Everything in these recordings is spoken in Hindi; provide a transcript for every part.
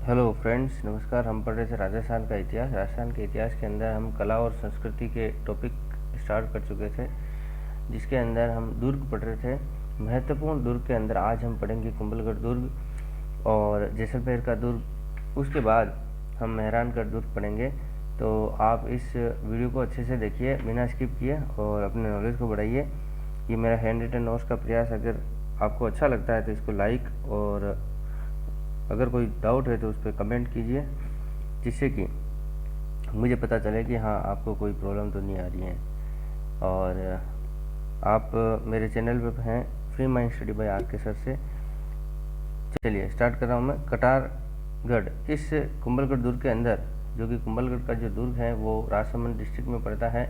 हेलो फ्रेंड्स, नमस्कार। हम पढ़ रहे थे राजस्थान का इतिहास। राजस्थान के इतिहास के अंदर हम कला और संस्कृति के टॉपिक स्टार्ट कर चुके थे, जिसके अंदर हम दुर्ग पढ़ रहे थे। महत्वपूर्ण दुर्ग के अंदर आज हम पढ़ेंगे कुंभलगढ़ दुर्ग और जैसलमेर का दुर्ग। उसके बाद हम मेहरानगढ़ दुर्ग पढ़ेंगे। तो आप इस वीडियो को अच्छे से देखिए बिना स्किप किए और अपने नॉलेज को बढ़ाइए। ये मेरा हैंड रिटन नोट्स का प्रयास, अगर आपको अच्छा लगता है तो इसको लाइक और अगर कोई डाउट है तो उस पर कमेंट कीजिए, जिससे कि मुझे पता चले कि हाँ, आपको कोई प्रॉब्लम तो नहीं आ रही है। और आप मेरे चैनल पे हैं free mind study by R K sir से। चलिए स्टार्ट कर रहा हूँ मैं। कटारगढ़, इस कुंभलगढ़ दुर्ग के अंदर, जो कि कुंभलगढ़ का जो दुर्ग है वो राजसमंद डिस्ट्रिक्ट में पड़ता है।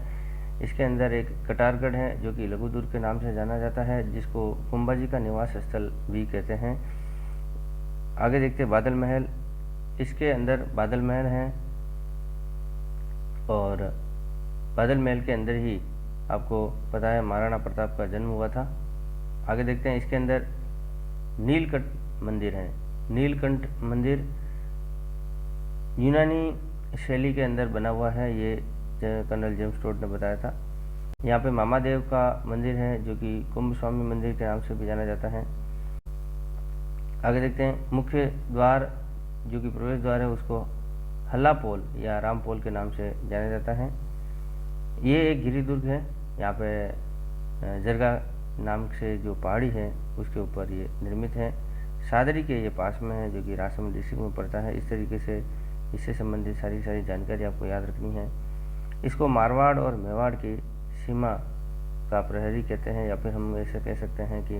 इसके अंदर एक कटारगढ़ है जो कि लघु दुर्ग के नाम से जाना जाता है, जिसको कुंभाजी का निवास स्थल भी कहते हैं। आगे देखते हैं बादल महल। इसके अंदर बादल महल है और बादल महल के अंदर ही आपको पता है महाराणा प्रताप का जन्म हुआ था। आगे देखते हैं, इसके अंदर नीलकंठ मंदिर है। नीलकंठ मंदिर यूनानी शैली के अंदर बना हुआ है, ये कर्नल जेम्स टोड ने बताया था। यहाँ पे मामादेव का मंदिर है जो कि कुंभ स्वामी मंदिर के नाम से भी जाना जाता है। आगे देखते हैं, मुख्य द्वार जो कि प्रवेश द्वार है उसको हल्लापोल या रामपोल के नाम से जाना जाता है। ये एक गिरी दुर्ग है। यहाँ पे जरगा नाम से जो पहाड़ी है उसके ऊपर ये निर्मित है। सादरी के ये पास में है जो कि राजसमंद डिस्ट्रिक्ट में पड़ता है। इस तरीके से इससे संबंधित सारी जानकारी आपको याद रखनी है। इसको मारवाड़ और मेवाड़ की सीमा का प्रहरी कहते हैं, या फिर हम ऐसे कह सकते हैं कि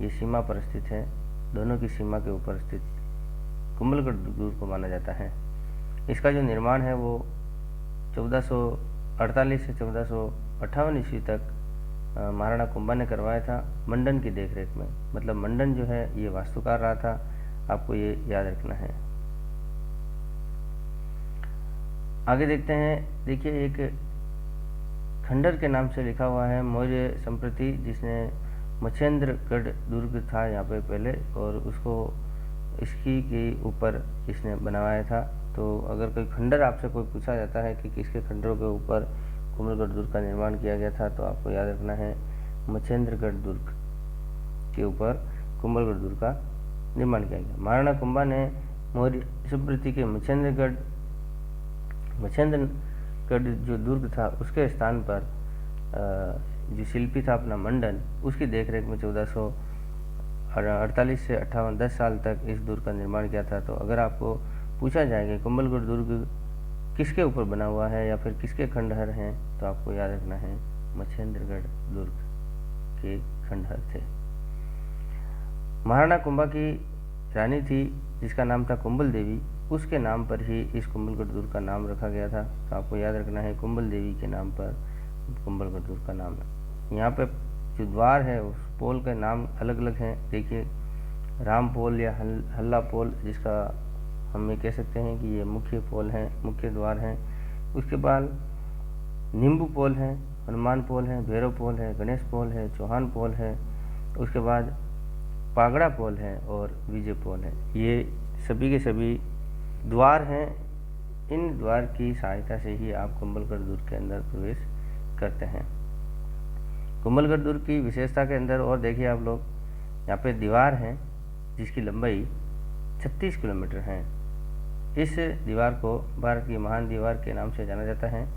ये सीमा पर स्थित है। दोनों की सीमा के ऊपर स्थित कुंभलगढ़ दुर्ग को माना जाता है। इसका जो निर्माण है वो 1448 से 1458 ईस्वी तक महाराणा कुंभा ने करवाया था, मंडन की देखरेख में। मतलब मंडन जो है ये वास्तुकार रहा था, आपको ये याद रखना है। आगे देखते हैं, देखिए एक खंडर के नाम से लिखा हुआ है मौर्य संप्रति, जिसने मच्छेंद्रगढ़ दुर्ग था यहाँ पे पहले, और उसको इसकी के ऊपर इसने बनवाया था। तो अगर कोई खंडर आपसे कोई पूछा जाता है कि किसके खंडरों के ऊपर कुंभलगढ़ दुर्ग का निर्माण किया गया था, तो आपको याद रखना है मच्छेंद्रगढ़ दुर्ग के ऊपर कुंभलगढ़ दुर्ग का निर्माण किया गया। महाराणा कुंभा ने मौर्य संप्रति के मच्छेंद्रगढ़ जो दुर्ग था उसके स्थान पर जो शिल्पी था अपना मंडन, उसकी देखरेख में 1448 से 58 10 साल तक इस दुर्ग का निर्माण किया था। तो अगर आपको पूछा जाएगा कुंभलगढ़ दुर्ग किसके ऊपर बना हुआ है या फिर किसके खंडहर हैं, तो आपको याद रखना है मच्छेंद्रगढ़ दुर्ग के खंडहर थे। महाराणा कुंभा की रानी थी जिसका नाम था कुंभल देवी, उसके नाम पर ही इस कुंभलगढ़ दुर्ग का नाम रखा गया था। तो आपको याद रखना है कुंभल देवी के नाम पर कुंभलगढ़ दुर्ग का नाम है। यहाँ पे जो द्वार है उस पोल के नाम अलग अलग हैं। देखिए, राम पोल या हल्ला पोल, जिसका हम ये कह सकते हैं कि ये मुख्य पोल है, मुख्य द्वार है। उसके बाद नींबू पोल है, हनुमान पोल है, भैरव पोल है, गणेश पोल है, चौहान पोल है। उसके बाद पागड़ा पोल है और विजय पोल है। ये सभी के सभी द्वार हैं। इन द्वार की सहायता से ही आप कुंभलगढ़ दुर्ग के अंदर प्रवेश करते हैं। कुंभलगढ़ दुर्ग की विशेषता के अंदर और देखिए आप लोग, यहाँ पे दीवार है जिसकी लंबाई 36 किलोमीटर है। इस दीवार को भारत की महान दीवार के नाम से जाना जाता है।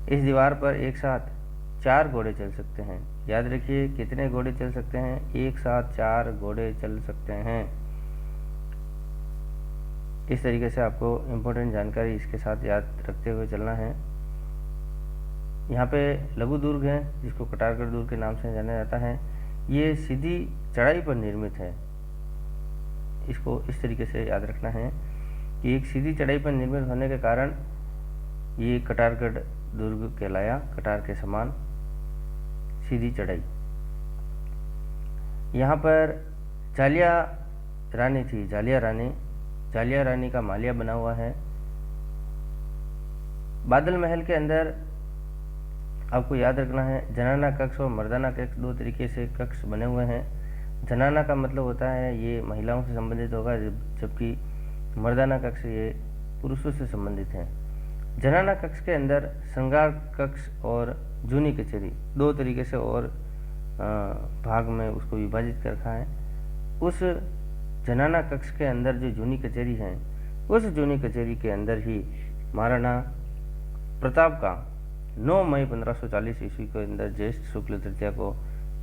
इस दीवार पर एक साथ 4 घोड़े चल सकते हैं। याद रखिए, कितने घोड़े चल सकते हैं? एक साथ 4 घोड़े चल सकते हैं। इस तरीके से आपको इम्पोर्टेंट जानकारी इसके साथ याद रखते हुए चलना है। यहाँ पे लघु दुर्ग है जिसको कटारगढ़ दुर्ग के नाम से जाना जाता है। ये सीधी चढ़ाई पर निर्मित है। इसको इस तरीके से याद रखना है कि एक सीधी चढ़ाई पर निर्मित होने के कारण ये कटारगढ़ दुर्ग कहलाया, कटार के समान सीधी चढ़ाई। यहाँ पर जालिया रानी थी, जालिया रानी का मालिया बना हुआ है। बादल महल के अंदर आपको याद रखना है जनाना कक्ष और मर्दाना कक्ष, 2 तरीके से कक्ष बने हुए हैं। जनाना का मतलब होता है ये महिलाओं से संबंधित होगा, जबकि मर्दाना कक्ष ये पुरुषों से संबंधित है। जनाना कक्ष के अंदर श्रृंगार कक्ष और जूनी कचहरी दो तरीके से और भाग में उसको विभाजित कर रखा है। उस जनाना कक्ष के अंदर जो जूनी कचहरी है, उस जूनी कचहरी के अंदर ही महाराणा प्रताप का 9 मई 1540 ईस्वी के अंदर ज्येष्ठ शुक्ल तृतीया को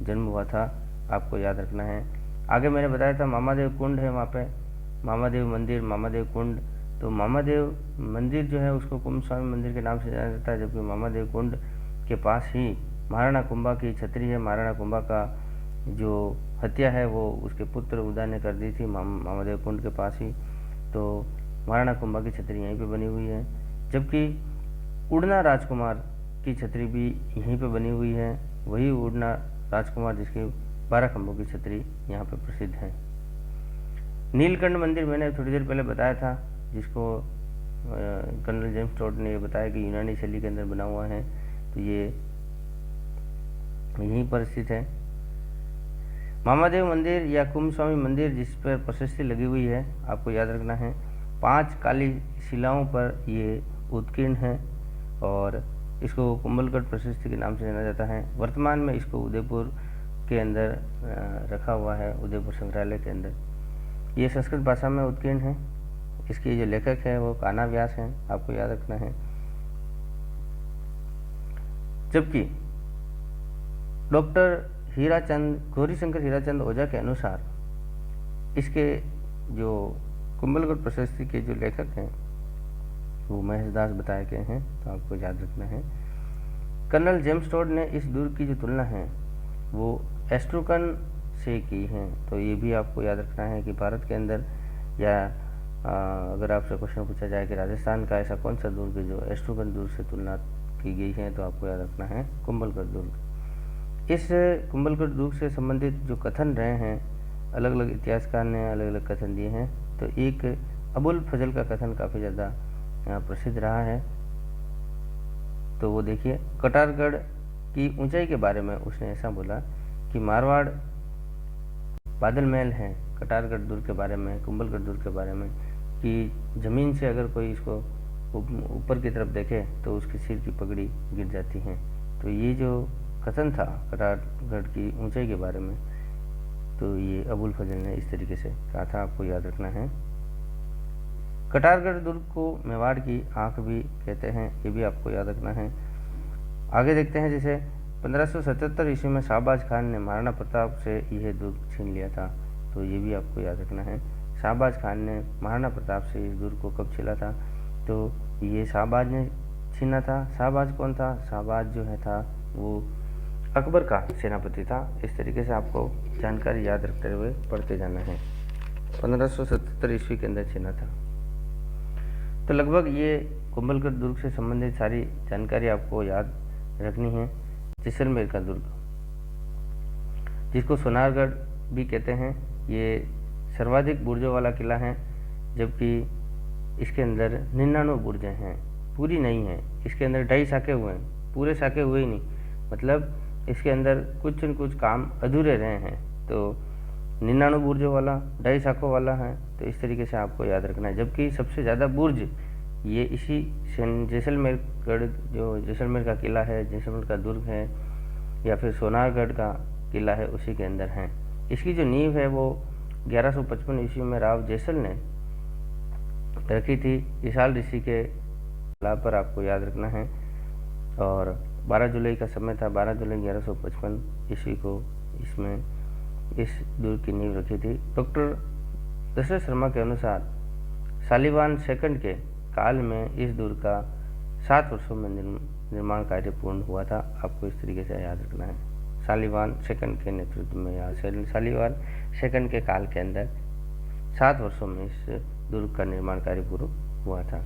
जन्म हुआ था, आपको याद रखना है। आगे मैंने बताया था मामादेव कुंड है वहाँ पे, मामादेव मंदिर, मामादेव कुंड। तो मामादेव मंदिर जो है उसको कुंभ स्वामी मंदिर के नाम से जाना जाता है, जबकि मामादेव कुंड के पास ही महाराणा कुंभा की छतरी है। महाराणा कुंभा का जो हत्या है वो उसके पुत्र उदा ने कर दी थी मामादेव कुंड के पास ही। तो महाराणा कुंभा की छतरी यहीं पे बनी हुई है, जबकि उड़ना राजकुमार की छतरी भी यहीं पे बनी हुई है। वही उड़ना राजकुमार जिसकी 12 खंभों की छतरी यहाँ पे प्रसिद्ध है। नीलकंठ मंदिर मैंने थोड़ी देर पहले बताया था, जिसको कर्नल जेम्स टॉड ने बताया कि यूनानी शैली के अंदर बना हुआ है, तो ये यहीं पर स्थित है। मामादेव मंदिर या कुंभ स्वामी मंदिर जिस पर प्रशस्ति लगी हुई है, आपको याद रखना है 5 काली शिलाओं पर ये उत्कीर्ण है और इसको कुंभलगढ़ प्रशस्ति के नाम से जाना जाता है। वर्तमान में इसको उदयपुर के अंदर रखा हुआ है, उदयपुर संग्रहालय के अंदर। ये संस्कृत भाषा में उत्कीर्ण है। इसके जो लेखक है वो कान्हा व्यास हैं, आपको याद रखना है। जबकि डॉक्टर गौरीशंकर हीराचंद ओझा के अनुसार इसके जो कुंभलगढ़ प्रशस्ति के जो लेखक हैं वो महेश दास बताए गए हैं, तो आपको याद रखना है। कर्नल जेम्स टॉड ने इस दुर्ग की जो तुलना है वो एस्ट्रूकन से की है, तो ये भी आपको याद रखना है कि भारत के अंदर या अगर आपसे क्वेश्चन पूछा जाए कि राजस्थान का ऐसा कौन सा दुर्ग है जो एस्ट्रूकन दुर्ग से तुलना की गई है, तो आपको याद रखना है कुंभलगढ़ दुर्ग। इस कुंभलगढ़ दुर्ग से संबंधित जो कथन रहे हैं, अलग अलग इतिहासकार ने अलग अलग कथन दिए हैं। तो एक अबुल फजल का कथन काफ़ी ज़्यादा प्रसिद्ध रहा है, तो वो देखिए। कटारगढ़ की ऊंचाई के बारे में उसने ऐसा बोला कि मारवाड़ बादल महल है कटारगढ़ दुर्ग के बारे में, कुंभलगढ़ दुर्ग के बारे में, कि ज़मीन से अगर कोई इसको ऊपर की तरफ देखे तो उसके सिर की पगड़ी गिर जाती है। तो ये जो कथन था कटारगढ़ की ऊंचाई के बारे में, तो ये अबुल फजल ने इस तरीके से कहा था, आपको याद रखना है। कटारगढ़ दुर्ग को मेवाड़ की आंख भी कहते हैं, ये भी आपको याद रखना है। आगे देखते हैं, जैसे 1577 ईस्वी में शाहबाज खान ने महाराणा प्रताप से यह दुर्ग छीन लिया था, तो ये भी आपको याद रखना है। शाहबाज खान ने महाराणा प्रताप से इस दुर्ग को कब छीना था, तो ये शाहबाज ने छीना था। शाहबाज कौन था? शाहबाज जो है था वो अकबर का सेनापति था। इस तरीके से आपको जानकारी याद रखते हुए पढ़ते जाना है। 1577 ईस्वी के अंदर छीना था। तो लगभग ये कुंभलगढ़ दुर्ग से संबंधित सारी जानकारी आपको याद रखनी है। जैसलमेर का दुर्ग, जिसको सोनारगढ़ भी कहते हैं, ये सर्वाधिक बुर्जों वाला किला है, जबकि इसके अंदर 99 बुर्जें हैं, पूरी नहीं है। इसके अंदर 2.5 शाखे हुए हैं, पूरे शाखे हुए ही नहीं, मतलब इसके अंदर कुछ न कुछ काम अधूरे रहे हैं। तो 99 बुर्जों वाला, 2.5 शाखों वाला है, तो इस तरीके से आपको याद रखना है। जबकि सबसे ज़्यादा बुर्ज ये इसी जैसलमेर गढ़, जो जैसलमेर का किला है, जैसलमेर का दुर्ग है, या फिर सोनारगढ़ का किला है, उसी के अंदर हैं। इसकी जो नींव है वो 1155 ईस्वी में राव जैसल ने रखी थी, विशाल ऋषि के तालाब पर, आपको याद रखना है। और 12 जुलाई का समय था, 12 जुलाई 1155 ईस्वी को इसमें इस दुर्ग की नींव रखी थी। डॉक्टर दशरथ शर्मा के अनुसार शालिवाहन सेकंड के काल में इस दुर्ग का 7 वर्षों में निर्माण कार्य पूर्ण हुआ था, आपको इस तरीके से याद रखना है। शालिवाहन सेकंड के नेतृत्व में या शालिवाहन सेकंड के काल के अंदर 7 वर्षों में इस दुर्ग का निर्माण कार्य पूर्ण हुआ था।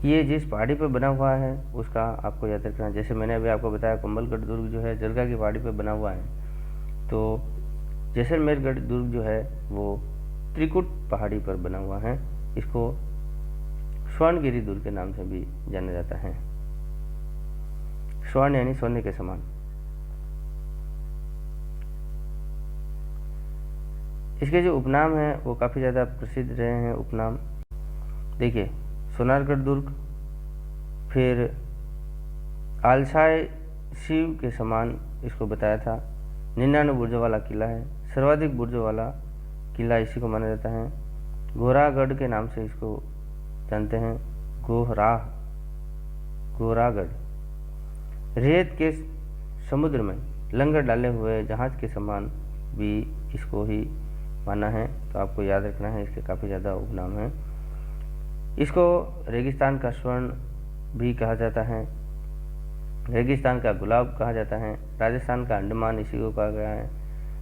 ये जिस पहाड़ी पर बना हुआ है उसका आपको याद रखना है। जैसे मैंने अभी आपको बताया कुंभलगढ़ दुर्ग जो है जरगा की पहाड़ी पर बना हुआ है, तो जैसलमेरगढ़ दुर्ग जो है वो त्रिकुट पहाड़ी पर बना हुआ है। इसको स्वर्णगिरी दुर्ग के नाम से भी जाना जाता है। स्वर्ण यानी सोने के समान। इसके जो उपनाम हैं वो काफ़ी ज़्यादा प्रसिद्ध रहे हैं उपनाम। देखिए सोनारगढ़ दुर्ग, फिर आलसाय शिव के समान इसको बताया था। 99 बुर्जों वाला किला है, सर्वाधिक बुर्जों वाला किला इसी को माना जाता है। घोरागढ़ के नाम से इसको जानते हैं, घोरागढ़। रेत के समुद्र में लंगर डाले हुए जहाज के समान भी इसको ही माना है, तो आपको याद रखना है, इसके काफ़ी ज़्यादा उपनाम हैं। इसको रेगिस्तान का स्वर्ण भी कहा जाता है, रेगिस्तान का गुलाब कहा जाता है, राजस्थान का अंडमान इसी को कहा गया है,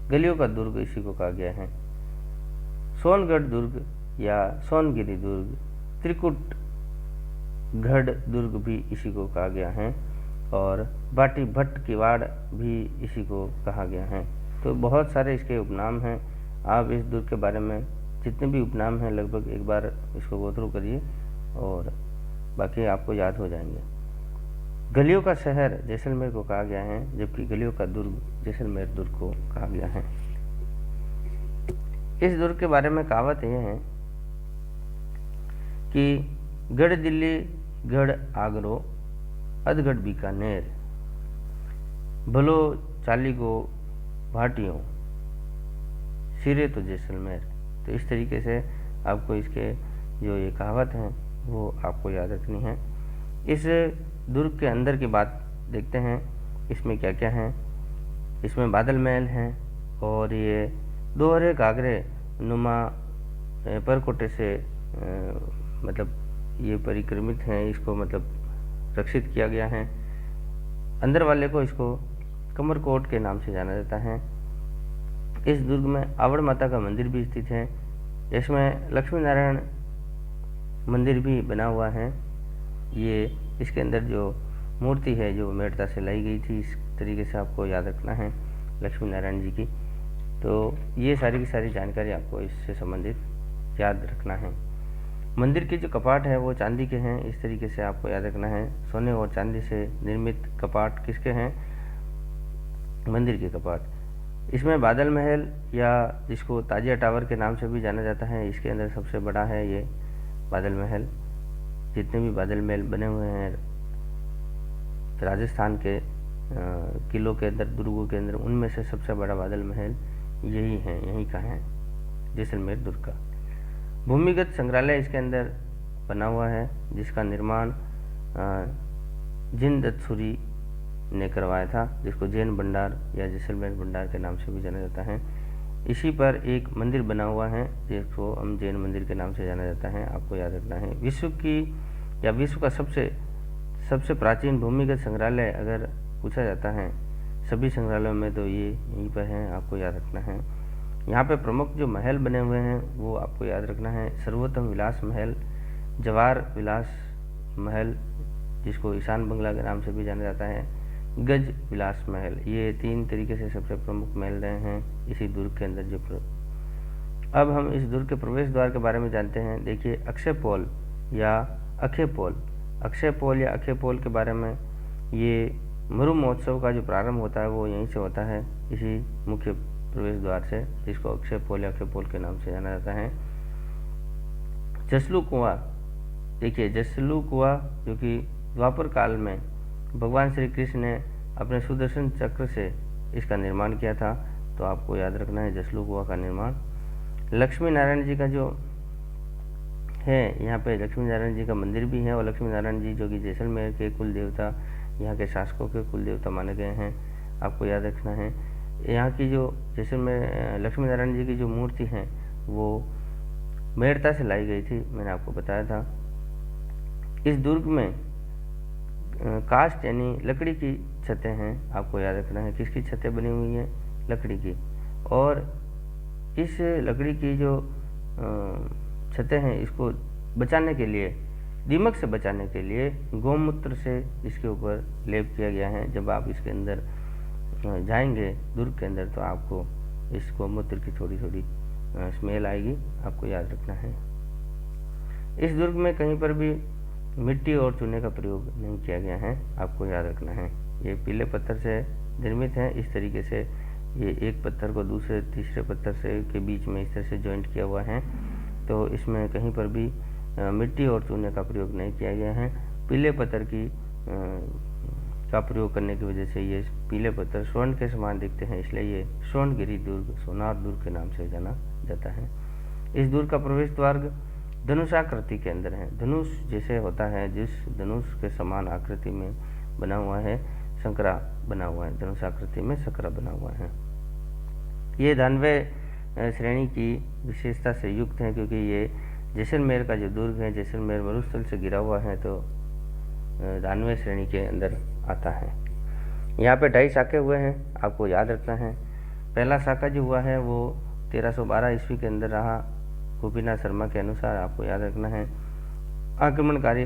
गलियों का दुर्ग इसी को कहा गया है। सोनगढ़ दुर्ग या सोनगिरी दुर्ग, त्रिकुटगढ़ दुर्ग भी इसी को कहा गया है, और बाटी भट्ट किवाड़ भी इसी को कहा गया है। तो बहुत सारे इसके उपनाम हैं। आप इस दुर्ग के बारे में जितने भी उपनाम हैं लगभग एक बार इसको गो थ्रू करिए और बाकी आपको याद हो जाएंगे। गलियों का शहर जैसलमेर को कहा गया है, जबकि गलियों का दुर्ग जैसलमेर दुर्ग को कहा गया है। इस दुर्ग के बारे में कहावत यह है कि गढ़ दिल्ली गढ़ आगरो अधगढ़ बीकानेर, भलो चाली गो भाटियों सिरे तो जैसलमेर। तो इस तरीके से आपको इसके जो ये कहावत हैं वो आपको याद रखनी है। इस दुर्ग के अंदर की बात देखते हैं, इसमें क्या क्या है। इसमें बादल महल हैं और ये दोहरे घाघरे नुमा परकोटे से मतलब ये परिक्रमित हैं, इसको मतलब रक्षित किया गया है। अंदर वाले को इसको कमरकोट के नाम से जाना जाता है। इस दुर्ग में आवड़ माता का मंदिर भी स्थित है, जिसमें लक्ष्मी नारायण मंदिर भी बना हुआ है। ये इसके अंदर जो मूर्ति है जो मेड़ता से लाई गई थी, इस तरीके से आपको याद रखना है लक्ष्मी नारायण जी की। तो ये सारी की सारी जानकारी आपको इससे संबंधित याद रखना है। मंदिर के जो कपाट है वो चांदी के हैं, इस तरीके से आपको याद रखना है। सोने और चांदी से निर्मित कपाट किसके हैं? मंदिर के कपाट। इसमें बादल महल या जिसको ताजिया टावर के नाम से भी जाना जाता है, इसके अंदर सबसे बड़ा है ये बादल महल। जितने भी बादल महल बने हुए हैं राजस्थान के किलों के अंदर, दुर्गों के अंदर, उनमें से सबसे बड़ा बादल महल यही है, यही का है, जैसलमेर दुर्ग का। भूमिगत संग्रहालय इसके अंदर बना हुआ है, जिसका निर्माण जिन दत्सूरी ने करवाया था, जिसको जैन भंडार या जैसलमेर भंडार के नाम से भी जाना जाता है। इसी पर एक मंदिर बना हुआ है जिसको हम जैन मंदिर के नाम से जाना जाता है, आपको याद रखना है। विश्व का सबसे प्राचीन भूमिगत संग्रहालय अगर पूछा जाता है सभी संग्रहालयों में, तो ये यहीं पर है, आपको याद रखना है। यहाँ पे प्रमुख जो महल बने हुए हैं वो आपको याद रखना है। सर्वोत्तम विलास महल, जवार विलास महल जिसको ईशान बंगला के नाम से भी जाना जाता है, गज विलास महल, ये 3 तरीके से सबसे प्रमुख महल रहे हैं इसी दुर्ग के अंदर। जो अब हम इस दुर्ग के प्रवेश द्वार के बारे में जानते हैं। देखिए अक्षयपोल या अखेपोल, अक्षयपोल या अखेपोल के बारे में, ये मरु महोत्सव का जो प्रारंभ होता है वो यहीं से होता है, इसी मुख्य प्रवेश द्वार से, जिसको अक्षयपोल या अखेपोल के नाम से जाना जाता है। जसलू कुआं, देखिए जसलू कुआं जो कि द्वापर काल में भगवान श्री कृष्ण ने अपने सुदर्शन चक्र से इसका निर्माण किया था, तो आपको याद रखना है जसलू कुआं का निर्माण। लक्ष्मी नारायण जी का जो है, यहाँ पे लक्ष्मी नारायण जी का मंदिर भी है, और लक्ष्मी नारायण जी जो कि जैसलमेर के कुल देवता, यहाँ के शासकों के कुल देवता माने गए हैं, आपको याद रखना है। यहाँ की जो जैसलमेर लक्ष्मी नारायण जी की जो मूर्ति है वो मेड़ता से लाई गई थी, मैंने आपको बताया था। इस दुर्ग में कास्ट यानी लकड़ी की छतें हैं, आपको याद रखना है। किसकी छतें बनी हुई हैं? लकड़ी की। और इस लकड़ी की जो छतें हैं, इसको बचाने के लिए, दीमक से बचाने के लिए गौमूत्र से इसके ऊपर लेप किया गया है। जब आप इसके अंदर जाएंगे दुर्ग के अंदर, तो आपको इस गौमूत्र की थोड़ी थोड़ी स्मेल आएगी, आपको याद रखना है। इस दुर्ग में कहीं पर भी मिट्टी और चूने का प्रयोग नहीं किया गया है, आपको याद रखना है। ये पीले पत्थर से निर्मित है, इस तरीके से ये एक पत्थर को दूसरे तीसरे पत्थर से के बीच में इस तरह से जॉइंट किया हुआ है, तो इसमें कहीं पर भी मिट्टी और चूने का प्रयोग नहीं किया गया है। पीले पत्थर का प्रयोग करने की वजह से ये पीले पत्थर स्वर्ण के समान दिखते हैं, इसलिए ये स्वर्णगिरी दुर्ग, सोनार दुर्ग के नाम से जाना जाता है। इस दुर्ग का प्रवेश द्वार धनुषाकृति के अंदर है। धनुष जैसे होता है, जिस धनुष के समान आकृति में बना हुआ है, संकरा बना हुआ है, धनुषाकृति में संकरा बना हुआ है। ये 92 श्रेणी की विशेषता से युक्त है, क्योंकि ये जैसलमेर का जो दुर्ग है, जैसलमेर मरुस्थल से घिरा हुआ है, तो 92 श्रेणी के अंदर आता है। यहाँ पे 2.5 शाखे हुए हैं, आपको याद रखना है। पहला शाखा जो हुआ है वो 1312 ईस्वी के अंदर रहा, गोपीनाथ शर्मा के अनुसार, आपको याद रखना है। आक्रमणकारी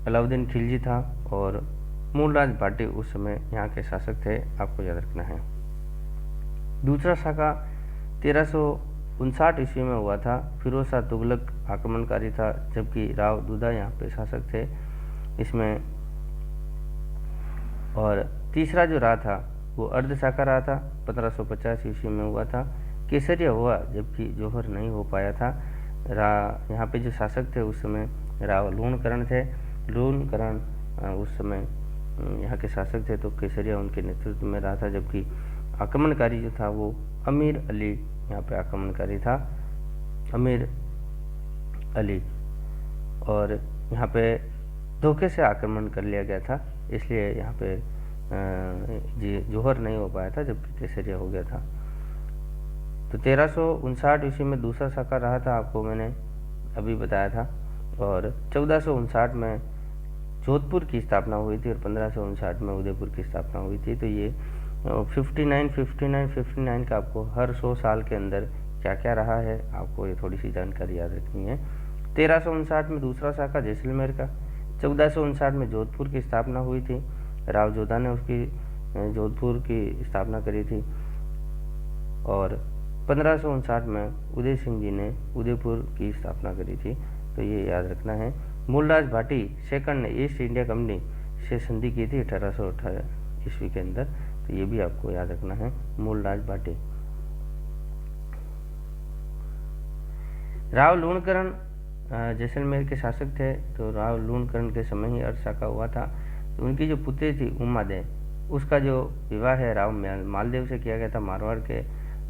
अलाउद्दीन खिलजी था और मूलराज भाटी उस समय यहाँ के शासक थे, आपको याद रखना है। दूसरा शाखा 1359 ईस्वी में हुआ था, फिरोज शाह तुगलक आक्रमणकारी था, जबकि राव दूधा यहाँ पे शासक थे इसमें। और तीसरा जो रहा था वो अर्ध शाखा रहा था, 1550 ईस्वी में हुआ था। केसरिया हुआ, जबकि जौहर नहीं हो पाया था। यहाँ पे जो शासक थे उस समय राव लूणकरण थे। लूणकरण उस समय यहाँ के शासक थे, तो केसरिया उनके नेतृत्व में रहा था, जबकि आक्रमणकारी जो था वो अमीर अली यहाँ पे आक्रमणकारी था, अमीर अली। और यहाँ पे धोखे से आक्रमण कर लिया गया था, इसलिए यहाँ पे जौहर नहीं हो पाया था, जबकि केसरिया हो गया था। तो 1359 ईस्वी में दूसरा शाखा रहा था, आपको मैंने अभी बताया था। और 1459 में जोधपुर की स्थापना हुई थी और 1559 में उदयपुर की स्थापना हुई थी। तो ये 59 का आपको हर 100 साल के अंदर क्या क्या रहा है, आपको ये थोड़ी सी जानकारी याद रखनी है। 1359 में दूसरा शाखा जैसलमेर का, 1459 में जोधपुर की स्थापना हुई थी, राव जोधा ने उसकी जोधपुर की स्थापना करी थी। और 1559 में उदय सिंह जी ने उदयपुर की स्थापना करी थी, तो ये याद रखना है। मूलराज भाटी सेकंड ने ईस्ट इंडिया कंपनी से संधि की थी 1818 ईस्वी के अंदर, तो ये भी आपको याद रखना है, मूलराज भाटी। राव लूणकरण जैसलमेर के शासक थे, तो राव लूणकरण के समय ही अर्ध शाखा हुआ था। तो उनकी जो पुत्री थी उमादे, उसका जो विवाह है राव मालदेव से किया गया था, मारवाड़ के।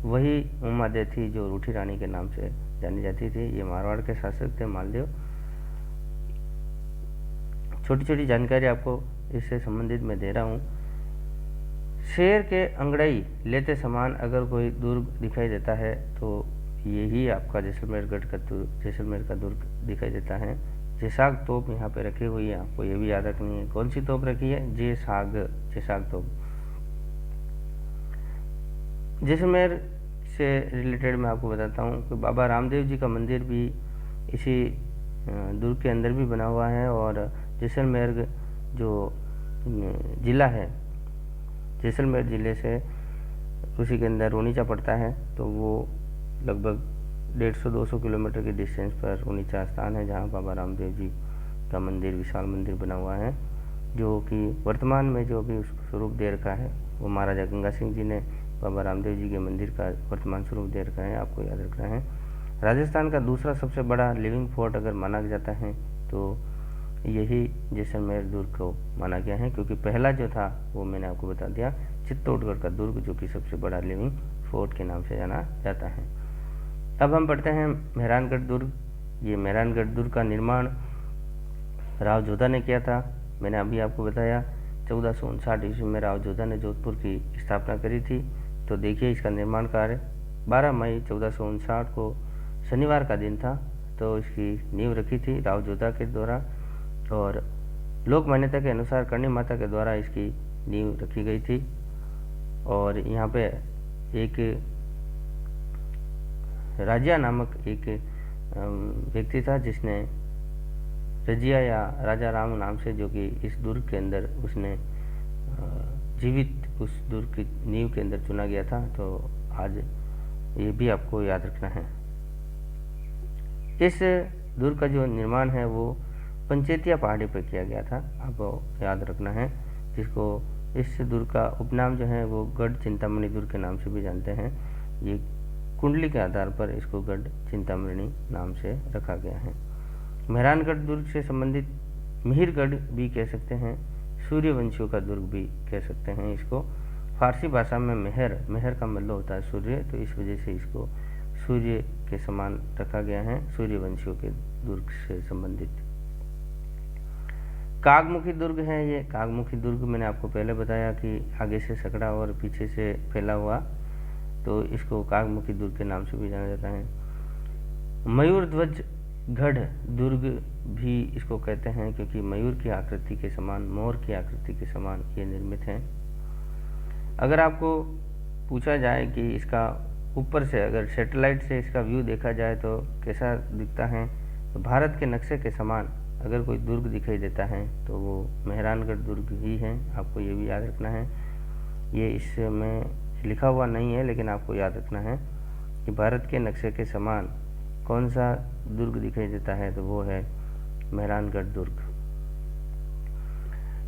वही उमादे थी जो रूठी रानी के नाम से जानी जाती थी। ये मारवाड़ के शासक थे मालदेव। छोटी छोटी जानकारी आपको इससे संबंधित मैं दे रहा हूँ। शेर के अंगड़ाई लेते समान अगर कोई दुर्ग दिखाई देता है तो यही आपका जैसलमेर का दुर्ग दिखाई देता है। जेसाग तोप यहाँ पे रखी हुई है, आपको ये भी याद रखनी है। कौन सी तोप रखी है? जेसाग तोप। जैसलमेर से रिलेटेड मैं आपको बताता हूँ कि बाबा रामदेव जी का मंदिर भी इसी दुर्ग के अंदर भी बना हुआ है। और जैसलमेर जो ज़िला है, जैसलमेर ज़िले से उसी के अंदर रूनीचा पड़ता है, तो वो लगभग 150-200 किलोमीटर के डिस्टेंस पर रूनीचा स्थान है, जहाँ बाबा रामदेव जी का मंदिर, विशाल मंदिर बना हुआ है, जो कि वर्तमान में जो भी उसको स्वरूप दे रखा है वो महाराजा गंगा सिंह जी ने बाबा रामदेव जी के मंदिर का वर्तमान स्वरूप दे रखा है, आपको याद रखना है। राजस्थान का दूसरा सबसे बड़ा लिविंग फोर्ट अगर माना जाता है तो यही जैसलमेर दुर्ग को माना गया है, क्योंकि पहला जो था वो मैंने आपको बता दिया, चित्तौड़गढ़ का दुर्ग, जो कि सबसे बड़ा लिविंग फोर्ट के नाम से जाना जाता है। अब हम पढ़ते हैं मेहरानगढ़ दुर्ग। ये मेहरानगढ़ दुर्ग का निर्माण राव जोधा ने किया था। मैंने अभी आपको बताया 1459 ईस्वी में राव जोधा ने जोधपुर की स्थापना करी थी। तो देखिए इसका निर्माण कार्य 12 मई 1459 को शनिवार का दिन था, तो इसकी नींव रखी थी राव जोधा के द्वारा। और लोक मान्यता के अनुसार करणी माता के द्वारा इसकी नींव रखी गई थी। और यहाँ पे एक राजिया नामक एक व्यक्ति था, जिसने रजिया या राजा राम नाम से, जो कि इस दुर्ग के अंदर उसने जीवित उस दुर्ग की नींव के अंदर चुना गया था। तो आज ये भी आपको याद रखना है। इस दुर्ग का जो निर्माण है वो पंचेतिया पहाड़ी पर किया गया था, आपको याद रखना है, जिसको इस दुर्ग का उपनाम जो है वो गढ़ चिंतामणि दुर्ग के नाम से भी जानते हैं। ये कुंडली के आधार पर इसको गढ़ चिंतामणि नाम से रखा गया है। मेहरानगढ़ दुर्ग से संबंधित मिहिरगढ़ भी कह सकते हैं, सूर्यवंशियों का दुर्ग भी कह सकते हैं इसको। फारसी भाषा में मेहर का मतलब होता है सूर्य, तो इस वजह से इसको सूर्य के समान रखा गया है, सूर्यवंशियों के दुर्ग से संबंधित। कागमुखी दुर्ग है ये। कागमुखी दुर्ग मैंने आपको पहले बताया कि आगे से सकड़ा और पीछे से फैला हुआ, तो इसको कागमुखी दुर्ग के नाम से भी जाना जाता है। मयूर ध्वज गढ़ दुर्ग भी इसको कहते हैं, क्योंकि मयूर की आकृति के समान, मोर की आकृति के समान ये निर्मित है। अगर आपको पूछा जाए कि इसका ऊपर से, अगर सैटेलाइट से इसका व्यू देखा जाए तो कैसा दिखता है, तो भारत के नक्शे के समान अगर कोई दुर्ग दिखाई देता है तो वो मेहरानगढ़ दुर्ग ही है। आपको ये भी याद रखना है, ये इसमें लिखा हुआ नहीं है लेकिन आपको याद रखना है कि भारत के नक्शे के समान कौन सा दुर्ग दिखाई देता है, तो वो है मेहरानगढ़ दुर्ग।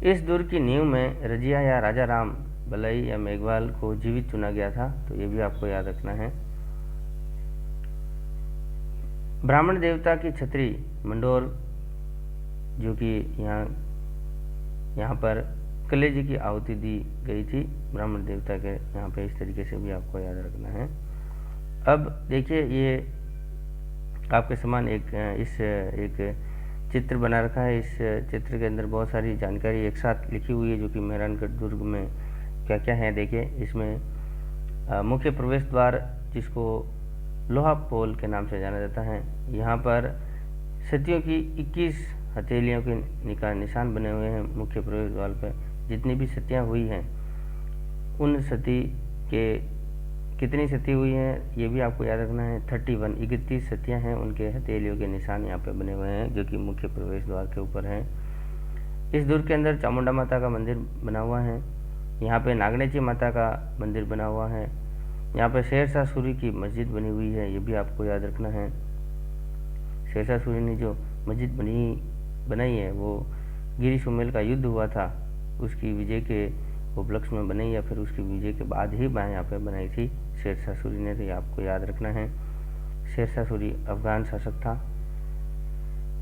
इस दुर्ग की नींव में रजिया या राजा राम बलई या मेघवाल को जीवित चुना गया था, तो ये भी आपको याद रखना है। ब्राह्मण देवता की छतरी मंडोर, जो कि यहाँ पर कलेजी की आहुति दी गई थी ब्राह्मण देवता के, यहाँ पे इस तरीके से भी आपको याद रखना है। अब देखिए, ये आपके समान एक चित्र बना रखा है। इस चित्र के अंदर बहुत सारी जानकारी एक साथ लिखी हुई है, जो कि मेहरानगढ़ दुर्ग में क्या क्या है। देखिए, इसमें मुख्य प्रवेश द्वार, जिसको लोहा पोल के नाम से जाना जाता है, यहाँ पर सतियों की 21 हथेलियों के निशान बने हुए हैं। मुख्य प्रवेश द्वार पर जितनी भी सतियाँ हुई हैं, उन सती के कितनी सती हुई हैं ये भी आपको याद रखना है। 31 सतियाँ हैं, उनके हथेलियों के निशान यहाँ पे बने हुए हैं, जो कि मुख्य प्रवेश द्वार के ऊपर हैं। इस दुर्ग के अंदर चामुंडा माता का मंदिर बना हुआ है। यहाँ पे नागनेची माता का मंदिर बना हुआ है। यहाँ पे शेरशाह सूरी की मस्जिद बनी हुई है, ये भी आपको याद रखना है। शेरशाह सूरी ने जो मस्जिद बनाई है वो गिरी सुमेल का युद्ध हुआ था, उसकी विजय के उपलक्ष्य में बनाई, या फिर उसकी विजय के बाद ही यहाँ पे बनाई थी शेरशाह सूरी ने, तो ये आपको याद रखना है। शेरशाह सूरी अफगान शासक था।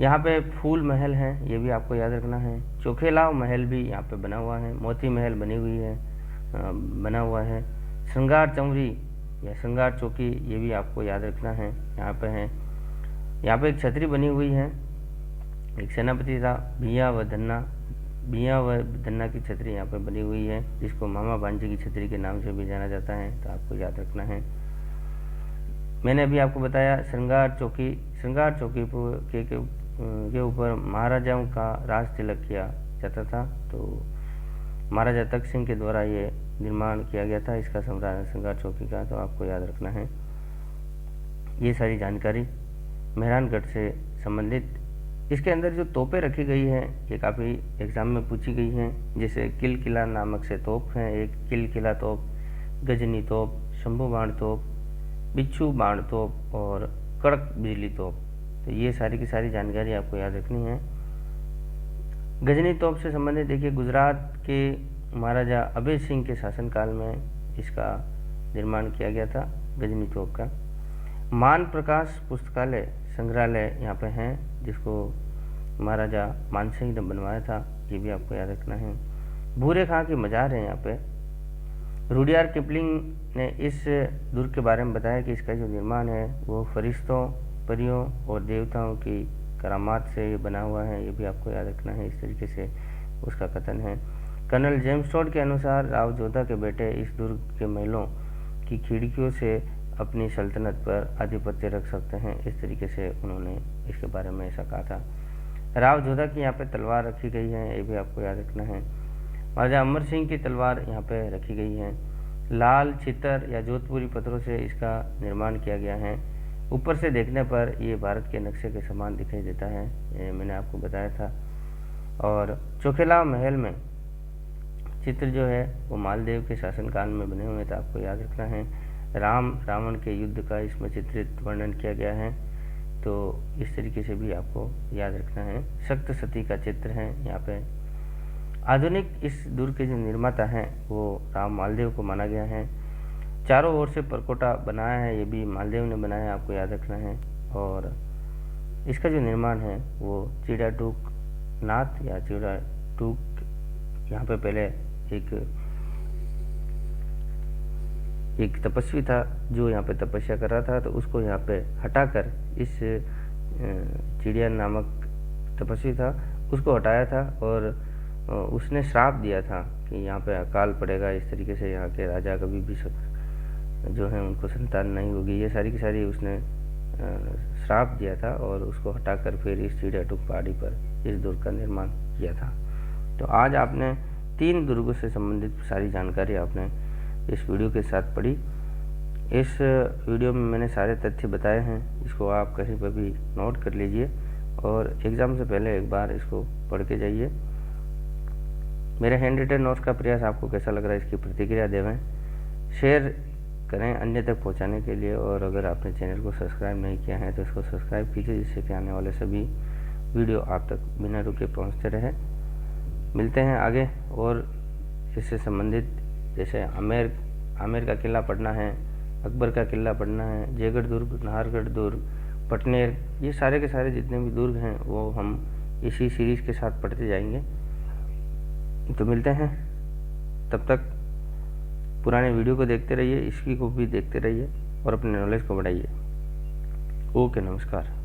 यहाँ पे फूल महल है, ये भी आपको याद रखना है। चोखेलाव महल भी यहाँ पे बना हुआ है। मोती महल बना हुआ है। श्रृंगार चौरी या श्रृंगार चौकी, ये भी आपको याद रखना है, यहाँ पे है। यहाँ पे एक छतरी बनी हुई है, एक सेनापति था भिया व धन्ना की छतरी यहाँ पे बनी हुई है, जिसको मामा भांजे की छतरी के नाम से भी जाना जाता है, तो आपको याद रखना है। मैंने अभी आपको बताया श्रृंगार चौकी के ऊपर महाराजाओं का राज तिलक किया जाता था, तो महाराजा तख्त सिंह के द्वारा ये निर्माण किया गया था इसका श्रृंगार चौकी का, तो आपको याद रखना है। ये सारी जानकारी मेहरानगढ़ से संबंधित। इसके अंदर जो तोपें रखी गई हैं ये काफ़ी एग्ज़ाम में पूछी गई हैं, जैसे किल किला नामक से तोप हैं, एक किल किला तोप, गजनी तोप, शंभू बाण तोप, बिच्छू बाण तोप और कड़क बिजली तोप। तो ये सारी की सारी जानकारी आपको याद रखनी है। गजनी तोप से संबंधित देखिए, गुजरात के महाराजा अभय सिंह के शासनकाल में इसका निर्माण किया गया था, गजनी तोप का। मान प्रकाश पुस्तकालय संग्रहालय यहाँ पे हैं, जिसको महाराजा मानसिंह ने बनवाया था, ये भी आपको याद रखना है। भूरे खां की मजार है यहाँ पे। रुडियार किपलिंग ने इस दुर्ग के बारे में बताया कि इसका जो निर्माण है वो फरिश्तों, परियों और देवताओं की करामात से ये बना हुआ है, ये भी आपको याद रखना है। इस तरीके से उसका कथन है। कर्नल जेम्स टॉड के अनुसार राव जोधा के बेटे इस दुर्ग के महलों की खिड़कियों से अपनी सल्तनत पर आधिपत्य रख सकते हैं, इस तरीके से उन्होंने इसके बारे में ऐसा कहा था। राव जोधा की यहाँ पे तलवार रखी गई है, ये भी आपको याद रखना है। महाराजा अमर सिंह की तलवार यहाँ पे रखी गई है। लाल चित्तर या जोधपुरी पत्थरों से इसका निर्माण किया गया है। ऊपर से देखने पर ये भारत के नक्शे के समान दिखाई देता है, ये मैंने आपको बताया था। और चोखेला महल में चित्र जो है वो मालदेव के शासनकाल में बने हुए थे, आपको याद रखना है। राम रावण के युद्ध का इसमें चित्रित वर्णन किया गया है, तो इस तरीके से भी आपको याद रखना है। सप्त सती का चित्र है यहाँ पे। आधुनिक इस दुर्ग के जो निर्माता हैं वो राम मालदेव को माना गया है। चारों ओर से परकोटा बनाया है, ये भी मालदेव ने बनाया है, आपको याद रखना है। और इसका जो निर्माण है वो चिड़ियाटूक नाथ या चिड़ियाटूक, यहाँ पे पहले एक तपस्वी था जो यहाँ पे तपस्या कर रहा था, तो उसको यहाँ पे हटाकर इस चिड़िया नामक तपस्वी था उसको हटाया था, और उसने श्राप दिया था कि यहाँ पे अकाल पड़ेगा, इस तरीके से यहाँ के राजा कभी भी जो है उनको संतान नहीं होगी, ये सारी की सारी उसने श्राप दिया था, और उसको हटाकर फिर इस चिड़ियाटूक पहाड़ी पर इस दुर्ग का निर्माण किया था। तो आज आपने 3 दुर्गों से संबंधित सारी जानकारी आपने इस वीडियो के साथ पढ़ी। इस वीडियो में मैंने सारे तथ्य बताए हैं, इसको आप कहीं पर भी नोट कर लीजिए और एग्ज़ाम से पहले एक बार इसको पढ़ के जाइए। मेरे हैंड रिटन नोट्स का प्रयास आपको कैसा लग रहा है, इसकी प्रतिक्रिया देवें, शेयर करें अन्य तक पहुंचाने के लिए, और अगर आपने चैनल को सब्सक्राइब नहीं किया है तो इसको सब्सक्राइब कीजिए, जिससे कि आने वाले सभी वीडियो आप तक बिना रुके पहुंचते रहे। मिलते हैं आगे और इससे संबंधित, जैसे आमेर का किला पढ़ना है, अकबर का किला पढ़ना है, जयगढ़ दुर्ग, नाहरगढ़ दुर्ग, पटनेर, ये सारे के सारे जितने भी दुर्ग हैं वो हम इसी सीरीज़ के साथ पढ़ते जाएंगे। तो मिलते हैं, तब तक पुराने वीडियो को देखते रहिए, इसकी को भी देखते रहिए और अपने नॉलेज को बढ़ाइए। ओके, नमस्कार।